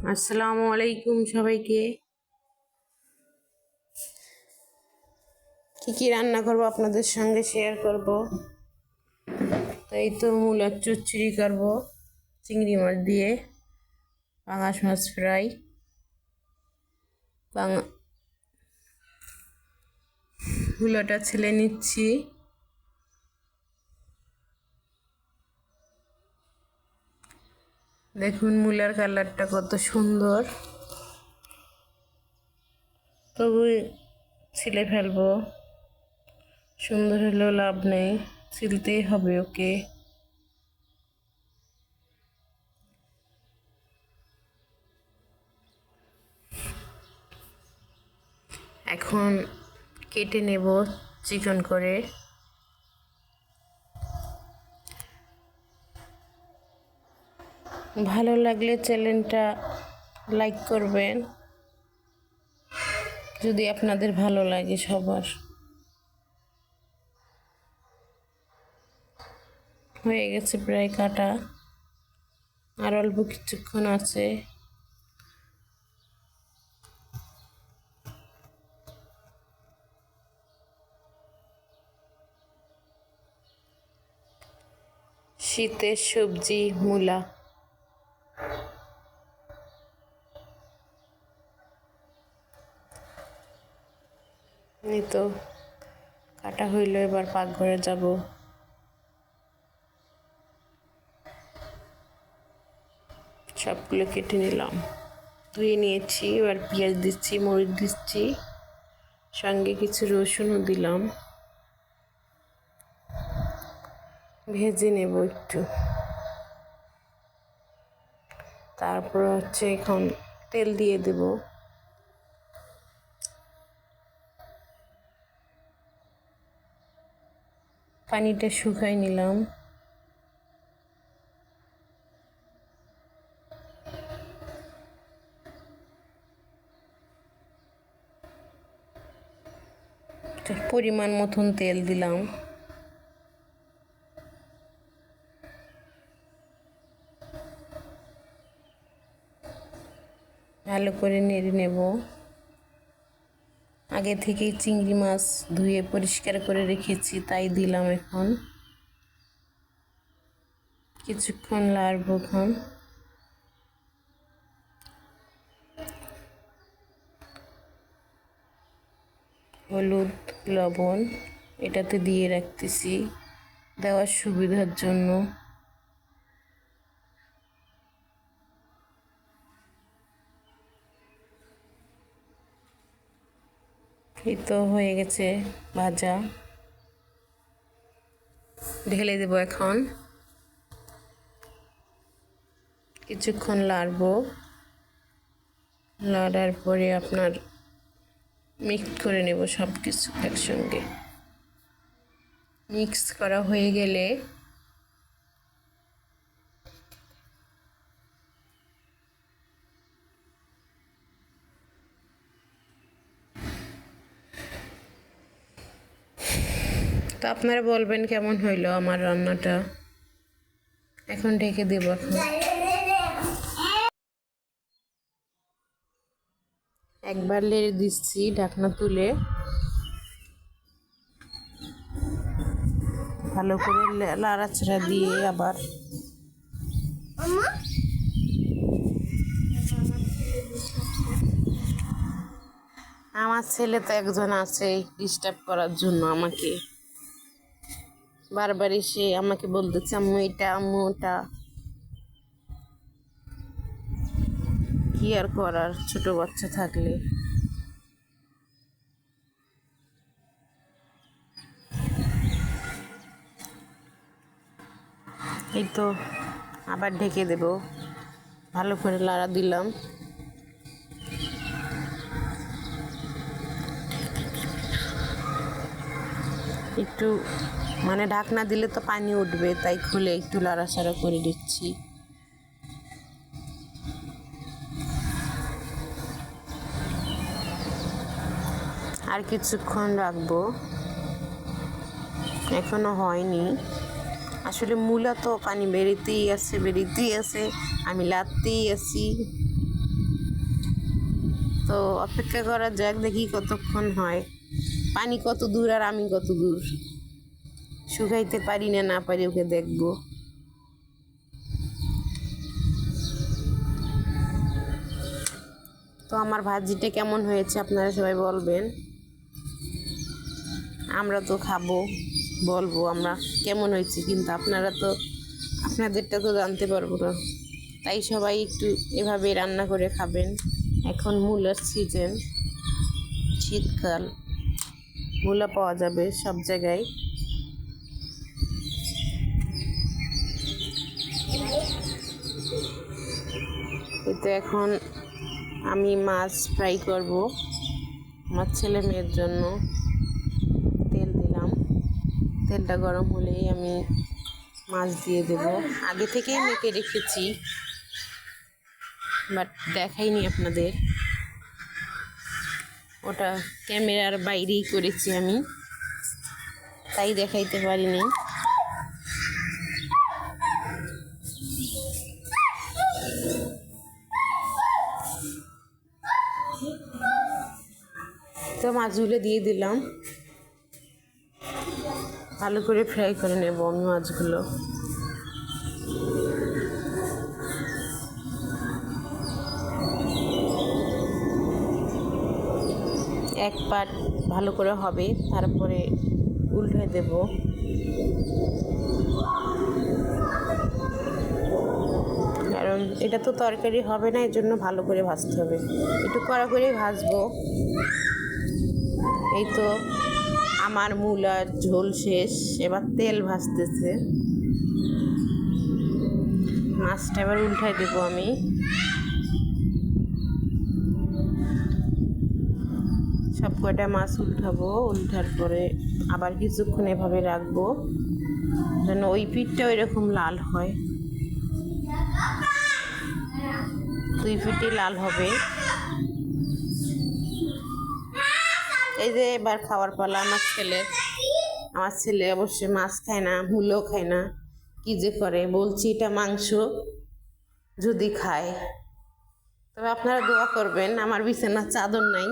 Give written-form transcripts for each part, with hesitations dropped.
আসসালামু আলাইকুম সবাইকে। কি কি রান্না করব আপনাদের সঙ্গে শেয়ার করব। তাই তো মূলার চচ্চড়ি করব চিংড়ি মাছ দিয়ে, পাঙাশ মাছ ফ্রাই, মূলাটা ছেলে নিচ্ছি। দেখুন মূলার কালারটা কত সুন্দর, তবু ছিলে ফেলবো। সুন্দর হলেও লাভ নেই, ছিলতেই হবে ওকে। এখন কেটে নেব চিকন করে। ভালো লাগলে চ্যানেলটা লাইক করবেন যদি আপনাদের ভালো লাগে সবার। হয়ে গেছে প্রায় কাটা, আর অল্প কিছুক্ষণ আছে। শীতের সবজি মূলা। এই তো কাটা হইল, এবার পাকঘরে যাব। সবগুলো কেটে নিলাম, ধুয়ে নিয়েছি। এবার পেঁয়াজ দিচ্ছি, মরিচ দিচ্ছি, সঙ্গে কিছু রসুনও দিলাম। ভেজে নেব একটু। তারপর এখন তেল দিয়ে দেব। পানিটা শুকাই নিলাম। পরিমাণ মতন তেল দিলাম। ভালো করে নেড়ে নেব। আগে থেকেই চিংড়ি মাছ ধুয়ে পরিষ্কার করে রেখেছি, তাই দিলাম। এখন কিছুক্ষণ নাড়ব। এখন হলুদ, লবণ এটাতে দিয়ে রাখতেছি দেওয়ার সুবিধার জন্য। এই তো হয়ে গেছে ভাজা, ঢেলে দেব। এখন কিছুক্ষণ নাড়ব। নাড়ার পরে আপনার মিক্স করে নেব সব কিছু একসঙ্গে। মিক্স করা হয়ে গেলে তো আপনারা বলবেন কেমন হইলো আমার রান্নাটা। এখন ঢেকে দেব। এখন একবার নেড়ে দিচ্ছি ঢাকনা তুলে, ভালো করে নাড়াচাড়া দিয়ে। আবার আমার ছেলে তো একজন আছে ডিস্টার্ব করার জন্য, আমাকে বারবার এসে আমাকে বলতেছে আম্মু এটা, আম্মু ওটা। কি আর করার, ছোট বাচ্চা থাকলে। এই তো আবার ঢেকে দেব। ভালো করে নাড়া দিলাম। একটু ঢাকনা দিলে তো পানি উঠবে, তাই খুলে একটু নাড়াচাড়া করে দিচ্ছি। আর কিছুক্ষণ রাখবো, এখনো হয়নি। আসলে মূলা তো পানি বেরিতেই আছে, আমি লাড়তেই আছি। তো অপেক্ষা করা যাক, দেখি কতক্ষণ হয়, পানি কত দূর আর আমি কত দূর, শুকাইতে পারি না না পারি ওকে দেখবো। তো আমার ভাজিটা কেমন হয়েছে আপনারা সবাই বলবেন, আমরা তো খাবো, বলবো আমরা কেমন হয়েছে, কিন্তু আপনারা তো আপনাদেরটা তো জানতে পারবো না, তাই সবাই একটু এভাবে রান্না করে খাবেন। এখন মূলার সিজন, শীতকাল, মূলা পাওয়া যাবে সব জায়গায়। এতে এখন আমি মাছ ফ্রাই করব আমার ছেলে মেয়ের জন্য। তেল দিলাম, তেলটা গরম হলেই আমি মাছ দিয়ে দেব। আগে থেকেই মেখে রেখেছি, বাট দেখাইনি আপনাদের, ওটা ক্যামেরার বাইরেই করেছি আমি, তাই দেখাইতে পারিনি। তো মাছগুলো দিয়ে দিলাম, ভালো করে ফ্রাই করে নেব আমি মাছগুলো। এক পাট ভালো করে হবে, তারপরে উল্টে দেব। কারণ এটা তো তরকারি হবে না, এর জন্য ভালো করে ভাজতে হবে, একটু কড়া করেই ভাজবো। এই তো আমার মূলার ঝোল শেষ, এবার তেল ভাজতেছে। মাছটা এবার উল্টাই দেবো আমি। সব কয়টা মাছ উল্টাবো, উল্টার পরে আবার কিছুক্ষণ এভাবে রাখবো যেন ওই পিঠটা ওই রকম লাল হয়, 2 পিঠই লাল হবে। এই যে এবার খাওয়ার পালা আমার ছেলে অবশ্যই মাছ খায় না, মূলও খায় না, কি যে করে, বলছি এটা মাংস, যদি খায়। তবে আপনারা দোয়া করবেন, আমার বিছানার চাদর নাই,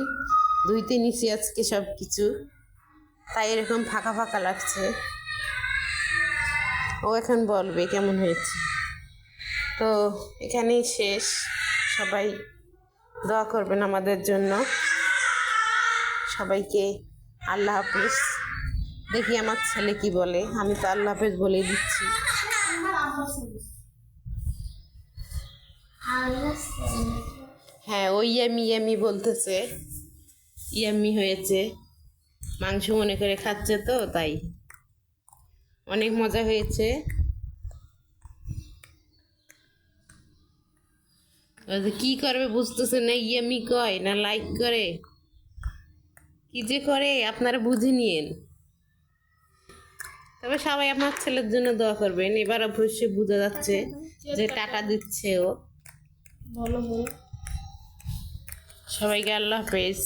ধুইতে নিচে আজকে সব কিছু, তাই এরকম ফাঁকা ফাঁকা লাগছে। ও এখন বলবে কেমন হয়েছে। তো এখানেই শেষ, সবাই দোয়া করবেন আমাদের জন্য। সবাইকে আল্লাহ হাফেজ। দেখি আমার ছেলে কি বলে, আমি তো আল্লাহ হাফেজ বলে দিচ্ছি। হ্যাঁ, ওই ইয়ামি ইয়ামি বলতেছে, ইয়ামি হয়েছে, মাংস মনে করে খাচ্ছে তো, তাই অনেক মজা হয়েছে। কি করবে বুঝতেছে না, ইয়ামি কয় না লাইক করে, কি যে করে আপনারা বুঝে নিয়েন। তবে সবাই আপনার ছেলের জন্য দোয়া করবেন, এবার অবশ্যই বোঝা যাচ্ছে যে টাকা দিচ্ছে ও। সবাইকে আল্লাহ হাফেজ।